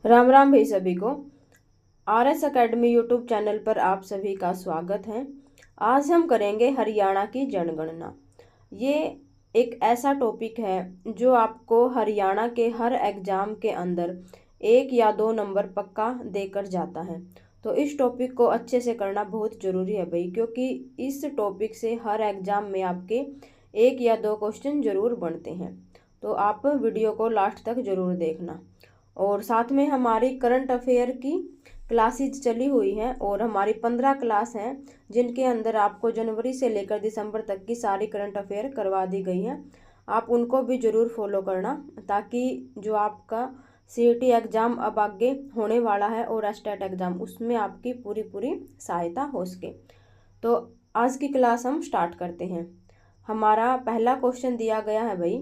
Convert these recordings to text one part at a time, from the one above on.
राम राम भाई सभी को। RS एकेडमी यूट्यूब चैनल पर आप सभी का स्वागत है। आज हम करेंगे हरियाणा की जनगणना। ये एक ऐसा टॉपिक है जो आपको हरियाणा के हर एग्जाम के अंदर 1 या 2 नंबर पक्का देकर जाता है। तो इस टॉपिक को अच्छे से करना बहुत ज़रूरी है भाई, क्योंकि इस टॉपिक से हर एग्जाम में आपके 1 या 2 क्वेश्चन ज़रूर बनते हैं। तो आप वीडियो को लास्ट तक ज़रूर देखना। और साथ में हमारी करंट अफेयर की क्लासेज चली हुई हैं और हमारी 15 क्लास हैं जिनके अंदर आपको जनवरी से लेकर दिसंबर तक की सारी करंट अफेयर करवा दी गई हैं। आप उनको भी ज़रूर फॉलो करना, ताकि जो आपका CET एग्ज़ाम अब आगे होने वाला है और स्टेट एग्ज़ाम, उसमें आपकी पूरी पूरी सहायता हो सके। तो आज की क्लास हम स्टार्ट करते हैं। हमारा पहला क्वेश्चन दिया गया है भाई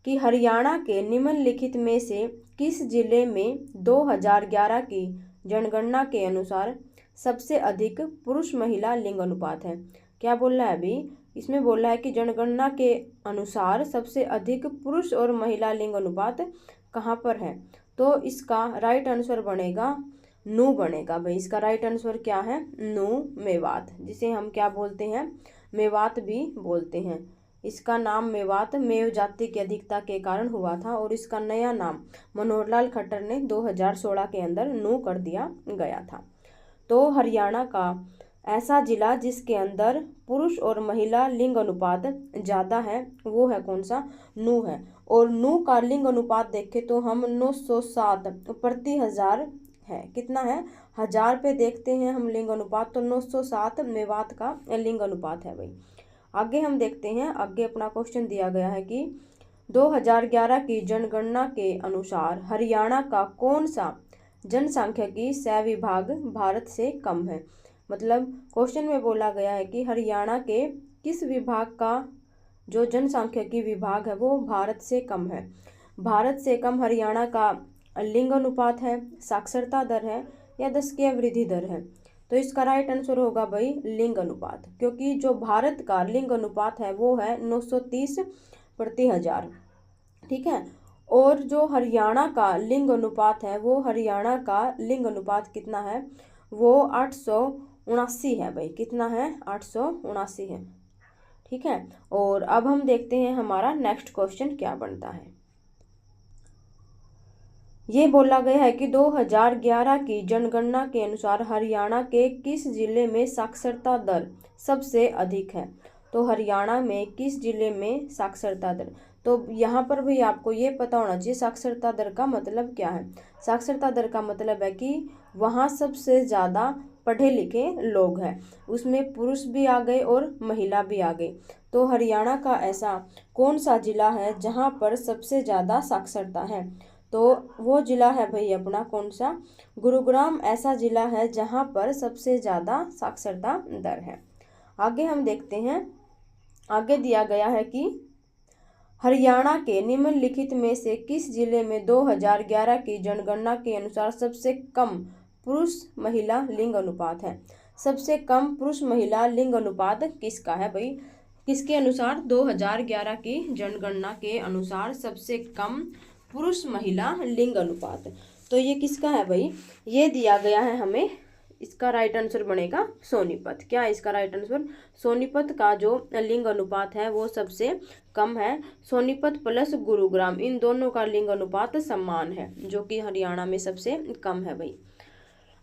कि हरियाणा के निम्नलिखित में से किस जिले में 2011 की जनगणना के अनुसार सबसे अधिक पुरुष महिला लिंग अनुपात है। क्या बोल रहा है अभी, इसमें बोल रहा है कि जनगणना के अनुसार सबसे अधिक पुरुष और महिला लिंग अनुपात कहाँ पर है। तो इसका राइट आंसर बनेगा नू बनेगा भाई। इसका राइट आंसर क्या है, नू, मेवात, जिसे हम क्या बोलते हैं, मेवात भी बोलते हैं। इसका नाम मेवात मेव जाति की अधिकता के कारण हुआ था और इसका नया नाम मनोहर लाल खट्टर ने 2016 के अंदर नू कर दिया गया था। तो हरियाणा का ऐसा जिला जिसके अंदर पुरुष और महिला लिंग अनुपात ज़्यादा है वो है कौन सा, नू है। और नू का लिंग अनुपात देखें तो हम 907 प्रति हजार है। कितना है, 1000 पे देखते हैं हम लिंग अनुपात, तो 907 मेवात का लिंग अनुपात है भाई। आगे हम देखते हैं, आगे अपना क्वेश्चन दिया गया है कि 2011 की जनगणना के अनुसार हरियाणा का कौन सा जनसांख्यिकी सहविभाग भारत से कम है। मतलब क्वेश्चन में बोला गया है कि हरियाणा के किस विभाग का जो जनसांख्यिकी विभाग है वो भारत से कम है। भारत से कम हरियाणा का लिंग अनुपात है, साक्षरता दर है या दशकीय वृद्धि दर है। तो इसका राइट आंसर होगा भाई लिंग अनुपात, क्योंकि जो भारत का लिंग अनुपात है वो है 930 प्रति हजार। ठीक है। और जो हरियाणा का लिंग अनुपात है वो हरियाणा का लिंग अनुपात कितना है, वो 879 है भाई। कितना है, 879 है। ठीक है। और अब हम देखते हैं हमारा नेक्स्ट क्वेश्चन क्या बनता है। ये बोला गया है कि 2011 की जनगणना के अनुसार हरियाणा के किस जिले में साक्षरता दर सबसे अधिक है। तो हरियाणा में किस जिले में साक्षरता दर, तो यहाँ पर भी आपको ये पता होना चाहिए साक्षरता दर का मतलब क्या है। साक्षरता दर का मतलब है कि वहाँ सबसे ज़्यादा पढ़े लिखे लोग हैं, उसमें पुरुष भी आ गए और महिला भी आ गई। तो हरियाणा का ऐसा कौन सा जिला है जहाँ पर सबसे ज़्यादा साक्षरता है। तो वो जिला है भाई अपना कौन सा, गुरुग्राम ऐसा जिला है जहाँ पर सबसे ज़्यादा साक्षरता दर है। आगे हम देखते हैं, आगे दिया गया है कि हरियाणा के निम्नलिखित में से किस जिले में 2011 की जनगणना के अनुसार सबसे कम पुरुष महिला लिंग अनुपात है। सबसे कम पुरुष महिला लिंग अनुपात किसका है भाई, किसके अनुसार, 2011 की जनगणना के अनुसार सबसे कम पुरुष महिला लिंग अनुपात। तो ये किसका है भाई, ये दिया गया है हमें। इसका राइट आंसर बनेगा सोनीपत। क्या है इसका राइट आंसर, सोनीपत का जो लिंग अनुपात है वो सबसे कम है। सोनीपत प्लस गुरुग्राम, इन दोनों का लिंग अनुपात समान है, जो कि हरियाणा में सबसे कम है भाई।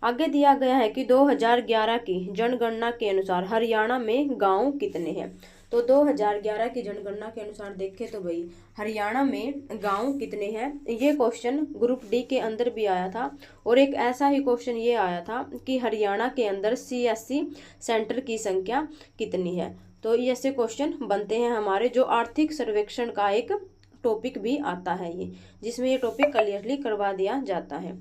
आगे दिया गया है कि 2011 की जनगणना के अनुसार हरियाणा में गांव कितने हैं। तो 2011 की जनगणना के अनुसार देखें तो भाई हरियाणा में गांव कितने हैं, ये क्वेश्चन ग्रुप डी के अंदर भी आया था। और एक ऐसा ही क्वेश्चन ये आया था कि हरियाणा के अंदर CSC सेंटर की संख्या कितनी है। तो ये ऐसे क्वेश्चन बनते हैं हमारे, जो आर्थिक सर्वेक्षण का एक टॉपिक भी आता है ये, जिसमें ये टॉपिक क्लियरली करवा दिया जाता है।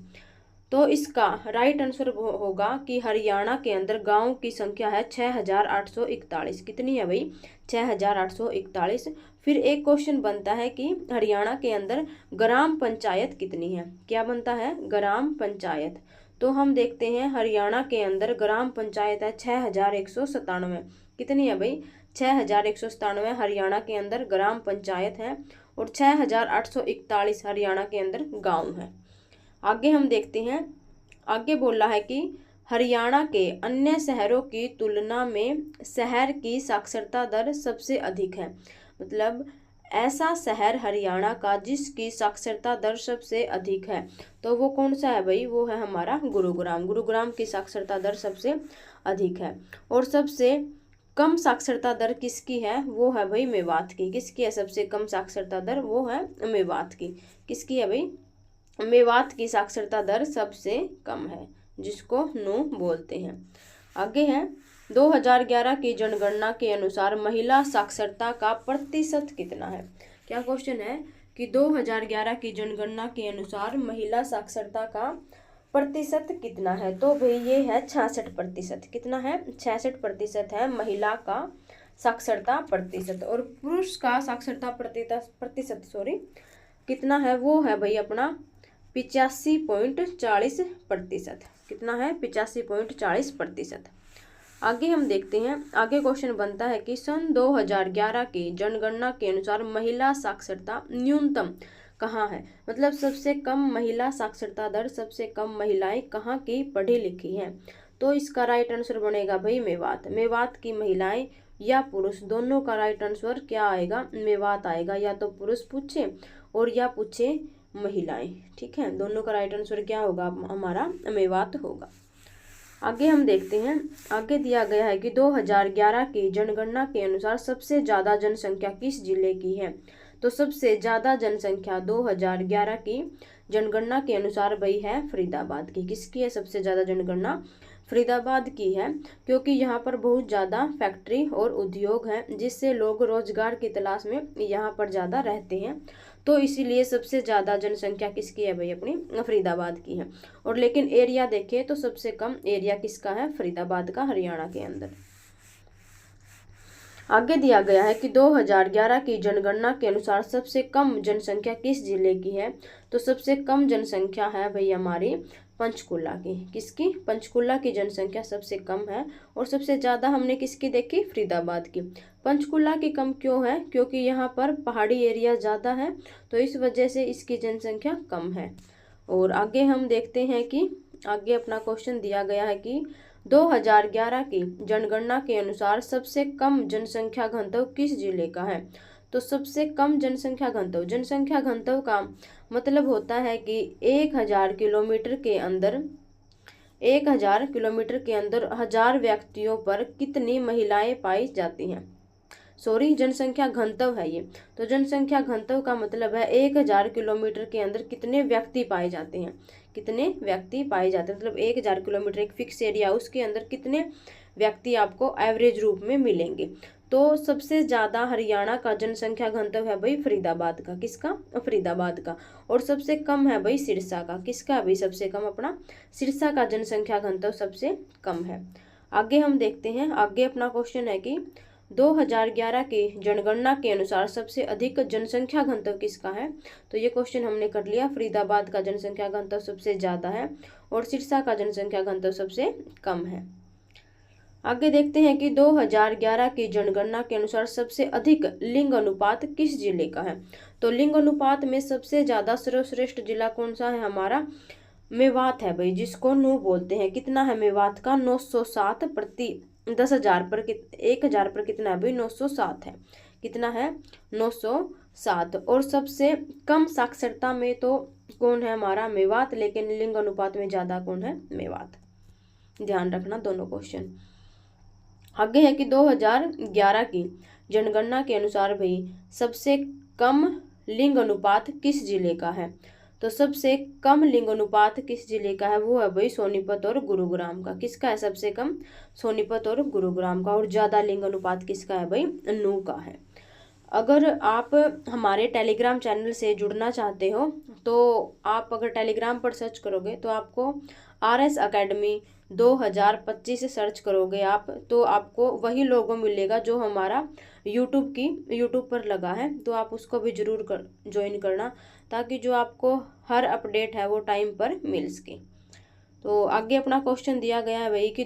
तो इसका राइट आंसर होगा कि हरियाणा के अंदर गांव की संख्या है 6841। कितनी है भाई, 6841। फिर एक क्वेश्चन बनता है कि हरियाणा के अंदर ग्राम पंचायत कितनी है। क्या बनता है, ग्राम पंचायत। तो हम देखते हैं हरियाणा के अंदर ग्राम पंचायत है 6197। कितनी है भाई, 6197 हरियाणा के अंदर ग्राम पंचायत है और 6841 हरियाणा के अंदर गाँव है। आगे हम देखते हैं, आगे बोला है कि हरियाणा के अन्य शहरों की तुलना में शहर की साक्षरता दर सबसे अधिक है। मतलब ऐसा शहर हरियाणा का जिसकी साक्षरता दर सबसे अधिक है, तो वो कौन सा है भाई? वो है हमारा गुरुग्राम। गुरुग्राम की साक्षरता दर सबसे अधिक है। और सबसे कम साक्षरता दर किसकी है? वो है भाई मेवात की। किसकी है सबसे कम साक्षरता दर? वो है मेवात की। किसकी है भाई? मेवात की साक्षरता दर सबसे कम है, जिसको नू बोलते हैं। आगे है, 2011 की जनगणना के अनुसार महिला साक्षरता का प्रतिशत कितना है? क्या क्वेश्चन है कि 2011 की जनगणना के अनुसार महिला साक्षरता का प्रतिशत कितना है? तो भाई ये है 66%। कितना है? 66% है महिला का साक्षरता प्रतिशत। और पुरुष का साक्षरता प्रतिशत कितना है? वो है भाई अपना 85.40%। कितना है? 85.40%। आगे हम देखते हैं, आगे क्वेश्चन बनता है कि सन 2011 की जनगणना के अनुसार महिला साक्षरता न्यूनतम कहाँ है? मतलब सबसे कम महिला साक्षरता दर, सबसे कम महिलाएं कहाँ की पढ़ी लिखी हैं? तो इसका राइट आंसर बनेगा भाई मेवात। मेवात की महिलाएं या पुरुष, दोनों का राइट आंसर क्या आएगा? मेवात आएगा। या तो पुरुष पूछे और या पूछे महिलाएं। ठीक है, दोनों का राइट आंसर क्या होगा? हमारा मेवात होगा। आगे हम देखते हैं, आगे दिया गया है कि 2011 की जनगणना के अनुसार सबसे ज़्यादा जनसंख्या किस जिले की है? तो सबसे ज़्यादा जनसंख्या 2011 की जनगणना के अनुसार भाई है फरीदाबाद की। किसकी है सबसे ज़्यादा जनगणना? फरीदाबाद की है, क्योंकि यहाँ पर बहुत ज़्यादा फैक्ट्री और उद्योग हैं, जिससे लोग रोजगार की तलाश में यहाँ पर ज़्यादा रहते हैं। तो इसीलिए सबसे ज़्यादा जनसंख्या किसकी है भाई? अपनी फरीदाबाद की है। और लेकिन एरिया देखें तो सबसे कम एरिया किसका है? फरीदाबाद का, हरियाणा के अंदर। आगे दिया गया है कि 2011 की जनगणना के अनुसार सबसे कम जनसंख्या किस जिले की है? तो सबसे कम जनसंख्या है भाई हमारी पंचकुला की। किसकी? पंचकुला की जनसंख्या सबसे कम है। और सबसे ज़्यादा हमने किसकी देखी? फरीदाबाद की। पंचकुला की कम क्यों है? क्योंकि यहाँ पर पहाड़ी एरिया ज़्यादा है, तो इस वजह से इसकी जनसंख्या कम है। और आगे हम देखते हैं कि आगे अपना क्वेश्चन दिया गया है कि 2011 की जनगणना के अनुसार सबसे कम जनसंख्या घनत्व किस जिले का है? तो सबसे कम जनसंख्या घनत्व, जनसंख्या घनत्व का मतलब होता है कि 1000 किलोमीटर के अंदर 1000 किलोमीटर के अंदर 1000 व्यक्तियों पर कितनी महिलाएं पाई जाती हैं? सॉरी, जनसंख्या घनत्व है ये। तो जनसंख्या घनत्व का मतलब है 1000 किलोमीटर के अंदर कितने व्यक्ति पाए जाते हैं? कितने व्यक्ति पाए जाते हैं? मतलब 1000 किलोमीटर एक फिक्स एरिया, उसके अंदर कितने व्यक्ति आपको एवरेज रूप में मिलेंगे? तो सबसे ज़्यादा हरियाणा का जनसंख्या घनत्व है भाई फरीदाबाद का। किसका? फरीदाबाद का। और सबसे कम है भाई सिरसा का। किसका है भाई सबसे कम? अपना सिरसा का जनसंख्या घनत्व सबसे कम है। आगे हम देखते हैं, आगे अपना क्वेश्चन है कि 2011 की जनगणना के अनुसार सबसे अधिक जनसंख्या घनत्व किसका है? तो ये क्वेश्चन हमने कर लिया। फरीदाबाद का जनसंख्या घनत्व सबसे ज़्यादा है और सिरसा का जनसंख्या घनत्व सबसे कम है। आगे देखते हैं कि 2011 की जनगणना के अनुसार सबसे अधिक लिंग अनुपात किस जिले का है? तो लिंग अनुपात में सबसे ज़्यादा सर्वश्रेष्ठ जिला कौन सा है? हमारा मेवात है भाई, जिसको नू बोलते हैं। कितना है मेवात का? 907 प्रति 10,000 पर 1000 पर कितना है भाई? 907 है। कितना है? 907। और सबसे कम साक्षरता में तो कौन है? हमारा मेवात। लेकिन लिंग अनुपात में ज़्यादा कौन है? मेवात। ध्यान रखना दोनों क्वेश्चन। आगे है कि 2011 की जनगणना के अनुसार भाई सबसे कम लिंग अनुपात किस जिले का है? तो सबसे कम लिंग अनुपात किस जिले का है? वो है भाई सोनीपत और गुरुग्राम का। किसका है सबसे कम? सोनीपत और गुरुग्राम का। और ज़्यादा लिंग अनुपात किसका है भाई? नू का है। अगर आप हमारे टेलीग्राम चैनल से जुड़ना चाहते हो तो आप अगर टेलीग्राम पर सर्च करोगे तो आपको RS अकेडमी 2025 सर्च करोगे आप, तो आपको वही लोगो मिलेगा जो हमारा यूट्यूब पर लगा है। तो आप उसको भी जरूर ज्वाइन करना, ताकि जो आपको हर अपडेट है वो टाइम पर मिल सके। तो आगे अपना क्वेश्चन दिया गया है भाई कि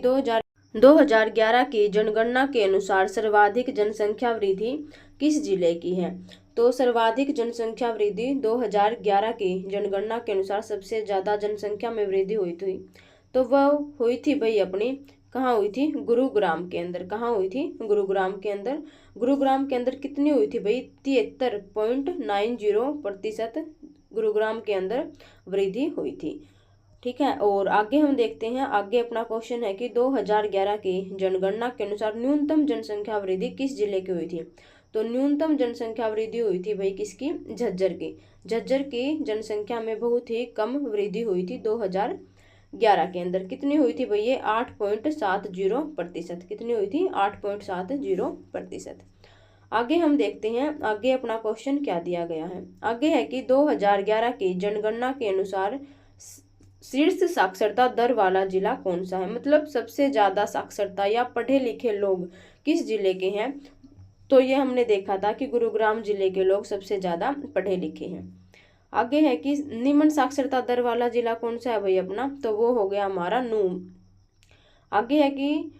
2011 की जनगणना के अनुसार सर्वाधिक जनसंख्या वृद्धि किस जिले की है? तो सर्वाधिक जनसंख्या वृद्धि 2011 की जनगणना के अनुसार सबसे ज़्यादा जनसंख्या में वृद्धि हुई थी, तो वह हुई थी भाई अपनी, कहाँ हुई थी? गुरुग्राम के अंदर। कहाँ हुई थी? गुरुग्राम के अंदर। गुरुग्राम के अंदर कितनी हुई थी भाई? 73.90% गुरुग्राम के अंदर वृद्धि हुई थी। ठीक है, और आगे हम देखते हैं। आगे अपना क्वेश्चन है कि 2011 की जनगणना के अनुसार न्यूनतम जनसंख्या वृद्धि किस जिले की हुई थी? तो न्यूनतम जनसंख्या वृद्धि हुई थी भाई किसकी? झज्जर की। झज्जर की जनसंख्या में बहुत ही कम वृद्धि हुई थी 2011 के अंदर। कितनी हुई थी भाई? ये 8.70%। कितनी हुई थी? 8.70%। आगे हम देखते हैं। आगे अपना क्वेश्चन क्या दिया गया है? आगे है कि 2011 की जनगणना के अनुसार शीर्ष साक्षरता दर वाला जिला कौन सा है? मतलब सबसे ज्यादा साक्षरता या पढ़े लिखे लोग किस जिले के हैं? तो ये हमने देखा था कि गुरुग्राम जिले के लोग सबसे ज्यादा पढ़े लिखे हैं। आगे है कि निम्न साक्षरता दर वाला जिला कौन सा है भाई अपना? तो वो हो गया हमारा नून। आगे है कि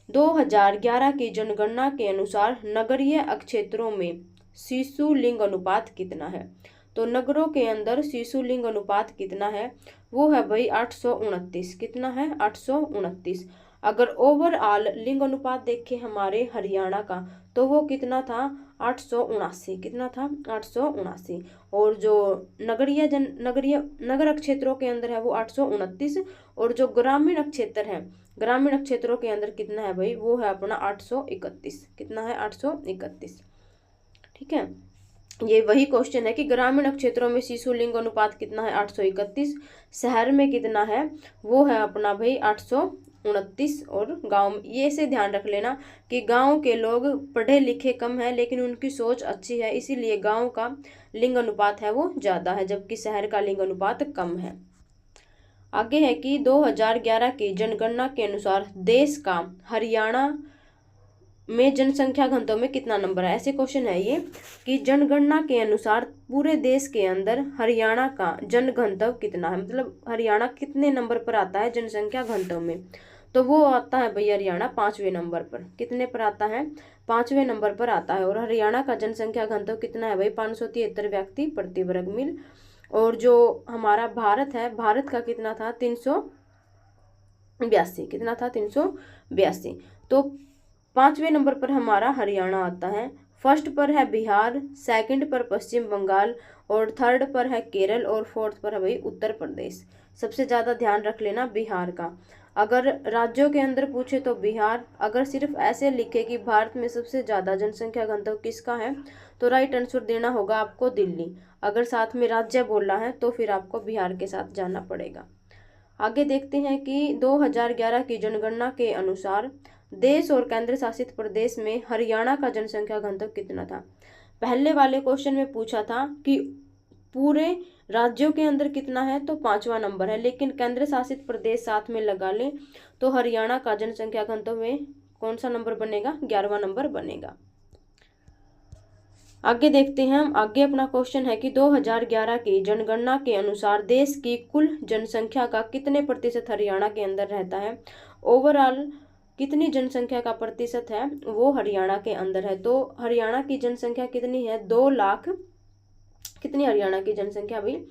2011 की जनगणना के अनुसार नगरीय क्षेत्रों में शिशु लिंग अनुपात कितना है? तो नगरों के अंदर शिशु लिंग अनुपात कितना है? वो है भाई 829। कितना है? 829। अगर ओवरऑल लिंग अनुपात देखें हमारे हरियाणा का, तो वो कितना था? 879। कितना था? 879। और जो नगर क्षेत्रों के अंदर है वो 829। और जो ग्रामीण क्षेत्र है, ग्रामीण क्षेत्रों के अंदर कितना है भाई? वो है अपना 831। कितना है? 831। ठीक है, ये वही क्वेश्चन है कि ग्रामीण क्षेत्रों में शिशु लिंग अनुपात कितना है? 831। शहर में कितना है? वो है अपना भाई 829। और गांव, ये से ध्यान रख लेना कि गांव के लोग पढ़े लिखे कम है लेकिन उनकी सोच अच्छी है, इसीलिए गांव का लिंग अनुपात है वो ज़्यादा है, जबकि शहर का लिंग अनुपात कम है। आगे है कि 2011 की जनगणना के अनुसार देश का हरियाणा में जनसंख्या घनत्व में कितना नंबर है? ऐसे क्वेश्चन है ये कि जनगणना के अनुसार पूरे देश के अंदर हरियाणा का जनघनत्व कितना है, मतलब हरियाणा कितने नंबर पर आता है जनसंख्या घनत्व में? तो वो आता है भैया हरियाणा 5वें नंबर पर। कितने पर आता है? 5वें नंबर पर आता है। और हरियाणा का जनसंख्या घनत्व कितना है भाई? 573 व्यक्ति प्रति वर्ग मील। और जो हमारा भारत है, भारत का कितना था? 382। कितना था? 382। तो 5वें नंबर पर हमारा हरियाणा आता है। फर्स्ट पर है बिहार, सेकंड पर पश्चिम बंगाल, और थर्ड पर है केरल, और फोर्थ पर है भाई उत्तर प्रदेश। सबसे ज़्यादा ध्यान रख लेना बिहार का। अगर राज्यों के अंदर पूछे तो बिहार, अगर सिर्फ ऐसे लिखे कि भारत में सबसे ज़्यादा जनसंख्या घनत्व किसका है, तो राइट आंसर देना होगा आपको दिल्ली। अगर साथ में राज्य बोला है तो फिर आपको बिहार के साथ जाना पड़ेगा। आगे देखते हैं कि 2011 की जनगणना के अनुसार देश और केंद्र शासित प्रदेश में हरियाणा का जनसंख्या घनत्व कितना था? पहले वाले क्वेश्चन में पूछा था कि पूरे राज्यों के अंदर कितना है, तो 5वां नंबर है, लेकिन केंद्र शासित प्रदेश साथ में लगा ले तो हरियाणा का जनसंख्या घनत्व में कौन सा नंबर बनेगा? 11वां नंबर बनेगा। आगे देखते हैं हम। आगे अपना क्वेश्चन है कि 2011 की जनगणना के अनुसार देश की कुल जनसंख्या का कितने प्रतिशत हरियाणा के अंदर रहता है? ओवरऑल कितनी जनसंख्या का प्रतिशत है वो हरियाणा के अंदर है? तो हरियाणा की जनसंख्या कितनी है? 2 लाख। कितनी हरियाणा की जनसंख्या भाई?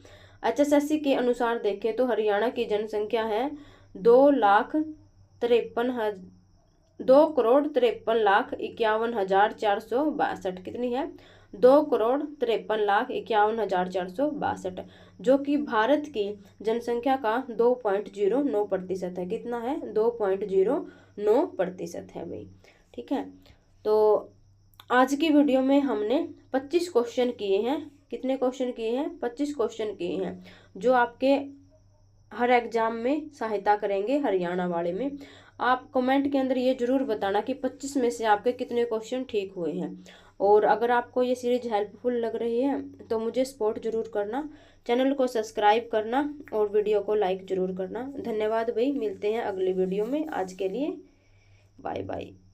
HSSC के अनुसार देखें तो हरियाणा की जनसंख्या है 2,53,51,462। कितनी है? 2,53,51,462, जो कि भारत की जनसंख्या का 2.09% है। कितना है? 2.09% है भाई। ठीक है, तो आज की वीडियो में हमने 25 क्वेश्चन किए हैं। कितने क्वेश्चन किए हैं? 25 क्वेश्चन किए हैं, जो आपके हर एग्जाम में सहायता करेंगे हरियाणा वाले में। आप कमेंट के अंदर ये जरूर बताना कि 25 में से आपके कितने क्वेश्चन ठीक हुए हैं। और अगर आपको ये सीरीज हेल्पफुल लग रही है तो मुझे सपोर्ट जरूर करना, चैनल को सब्सक्राइब करना और वीडियो को लाइक जरूर करना। धन्यवाद भाई, मिलते हैं अगली वीडियो में। आज के लिए बाय बाय।